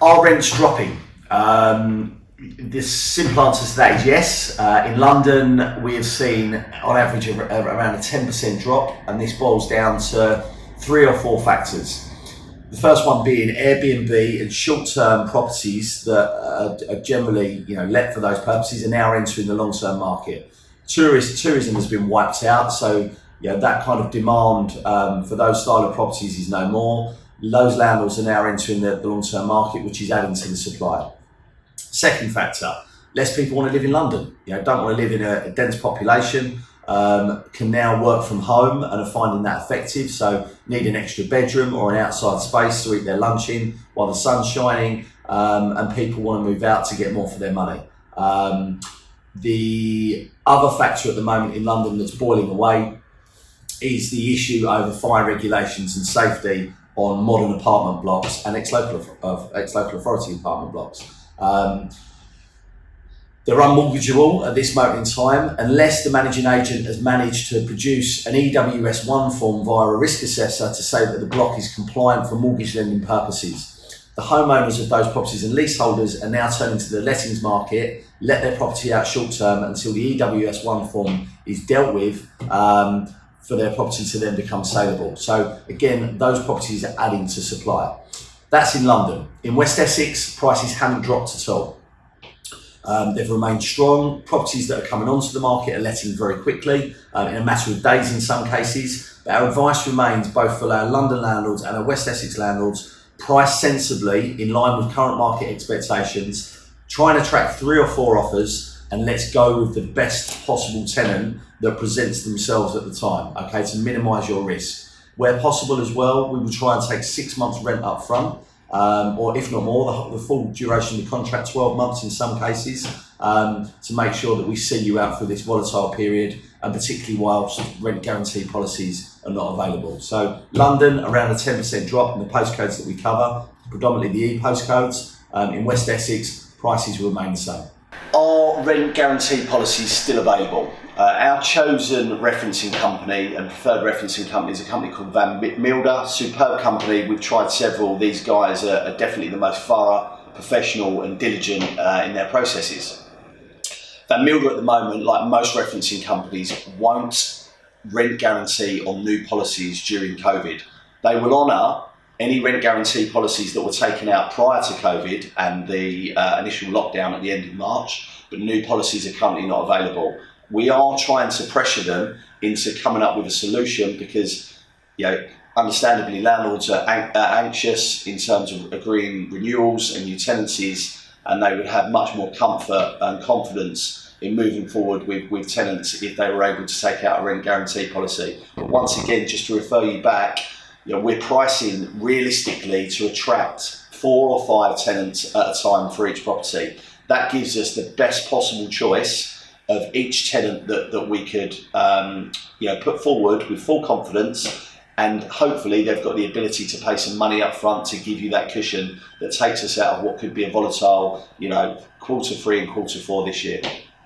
Are rents dropping? The simple answer to that is yes. In London, we have seen on average around a 10% drop, and this boils down to 3 or 4 factors. The first one being Airbnb and short-term properties that are generally, let for those purposes are now entering the long-term market. Tourism has been wiped out, so that kind of demand for those style of properties is no more. Those landlords are now entering the long-term market, which is adding to the supply. Second factor, less people want to live in London. Don't want to live in a dense population. Can now work from home and are finding that effective. So need an extra bedroom or an outside space to eat their lunch in while the sun's shining, and people want to move out to get more for their money. The other factor at the moment in London that's boiling away is the issue over fire regulations and safety on modern apartment blocks and ex-local authority apartment blocks. They're unmortgageable at this moment in time unless the managing agent has managed to produce an EWS1 form via a risk assessor to say that the block is compliant for mortgage lending purposes. The homeowners of those properties and leaseholders are now turning to the lettings market, let their property out short term until the EWS1 form is dealt with for their property to then become saleable. So again, those properties are adding to supply. That's in London. In West Essex, prices haven't dropped at all. They've remained strong. Properties that are coming onto the market are letting very quickly, in a matter of days in some cases. But our advice remains, both for our London landlords and our West Essex landlords, price sensibly in line with current market expectations, try and attract 3 or 4 offers, and let's go with the best possible tenant that presents themselves at the time, okay, to minimise your risk. Where possible as well, we will try and take 6 months rent up front, or if not more, the full duration of the contract, 12 months in some cases, to make sure that we see you out through this volatile period, and particularly whilst rent guarantee policies are not available. So London, around a 10% drop in the postcodes that we cover, predominantly the E postcodes. In West Essex, prices will remain the same. Are rent guarantee policies still available? Our chosen referencing company and preferred referencing company is a company called Van Mierder. Superb company. We've tried several. These guys are definitely the most thorough, professional and diligent in their processes. Van Mierder at the moment, like most referencing companies, won't rent guarantee on new policies during COVID. They will honour any rent guarantee policies that were taken out prior to COVID and the initial lockdown at the end of March, but new policies are currently not available. We are trying to pressure them into coming up with a solution because, understandably, landlords are anxious in terms of agreeing renewals and new tenancies, and they would have much more comfort and confidence in moving forward with tenants if they were able to take out a rent guarantee policy. But once again, just to refer you back, we're pricing realistically to attract 4 or 5 tenants at a time for each property. That gives us the best possible choice of each tenant that we could put forward with full confidence, and hopefully they've got the ability to pay some money up front to give you that cushion that takes us out of what could be a volatile, quarter 3 and quarter 4 this year.